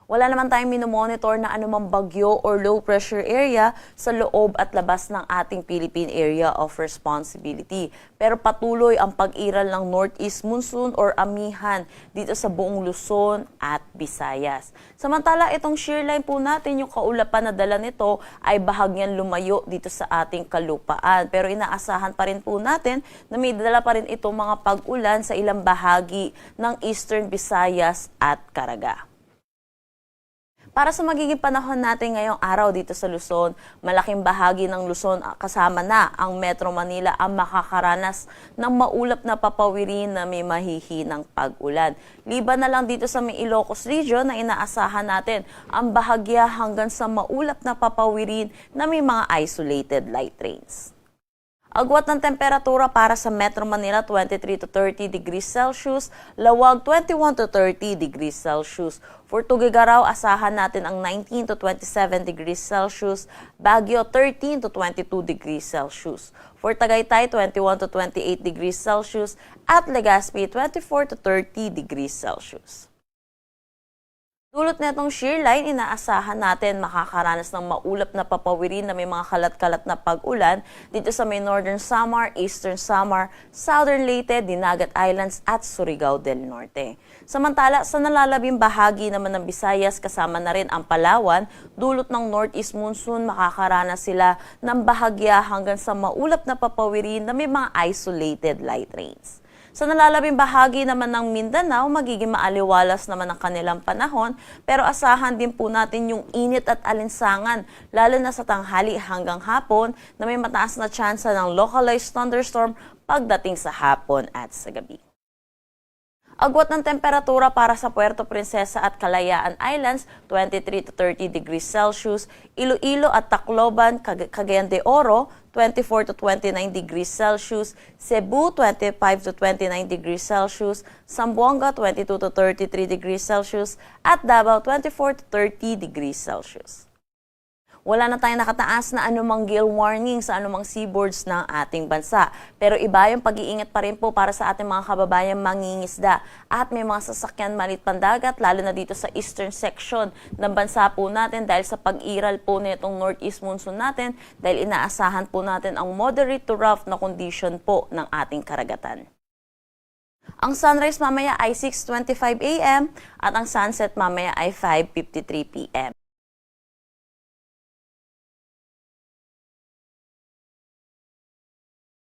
Wala naman tayong minomonitor na anumang bagyo or low pressure area sa loob at labas ng ating Philippine Area of Responsibility. Pero patuloy ang pag-iral ng northeast monsoon or amihan dito sa buong Luzon at Visayas. Samantala, itong shear line po natin, yung kaulapan na dala nito ay bahagyan lumayo dito sa ating kalupaan. Pero inaasahan pa rin po natin na may dala pa rin itong mga pag-ulan sa ilang bahagi ng Eastern Visayas at Caraga. Para sa magiging panahon natin ngayong araw dito sa Luzon, malaking bahagi ng Luzon kasama na ang Metro Manila ang makakaranas ng maulap na papawirin na may mahihinang pag-ulan. Liban na lang dito sa may Ilocos Region na inaasahan natin ang bahagya hanggang sa maulap na papawirin na may mga isolated light rains. Agwat ng temperatura para sa Metro Manila 23 to 30 degrees Celsius, Lawag 21 to 30 degrees Celsius. For Tuguegarao, asahan natin ang 19 to 27 degrees Celsius, Baguio 13 to 22 degrees Celsius. For Tagaytay, 21 to 28 degrees Celsius at Legazpi 24 to 30 degrees Celsius. Dulot netong shear line, inaasahan natin makakaranas ng maulap na papawirin na may mga kalat-kalat na pag-ulan dito sa may Northern Samar, Eastern Samar, Southern Leyte, Dinagat Islands at Surigao del Norte. Samantala, sa nalalabing bahagi naman ng Visayas kasama na rin ang Palawan, dulot ng northeast monsoon, makakaranas sila ng bahagya hanggang sa maulap na papawirin na may mga isolated light rains. Sa nalalabing bahagi naman ng Mindanao, magiging maaliwalas naman ang kanilang panahon, pero asahan din po natin yung init at alinsangan, lalo na sa tanghali hanggang hapon na may mataas na tsansa ng localized thunderstorm pagdating sa hapon at sa gabi. Agwat ng temperatura para sa Puerto Princesa at Kalayaan Islands, 23 to 30 degrees Celsius, Iloilo at Tacloban, Cagayan de Oro, 24 to 29 degrees Celsius, Cebu, 25 to 29 degrees Celsius, Zamboanga, 22 to 33 degrees Celsius, at Davao, 24 to 30 degrees Celsius. Wala na tayong nakataas na anumang gale warning sa anumang seaboards ng ating bansa. Pero iba yung pag-iingat pa rin po para sa ating mga kababayang mangingisda at may mga sasakyan maliit pandagat, lalo na dito sa eastern section ng bansa po natin dahil sa pag-iral po nitong northeast monsoon natin dahil inaasahan po natin ang moderate to rough na condition po ng ating karagatan. Ang sunrise mamaya ay 6:25 a.m. at ang sunset mamaya ay 5:53 p.m.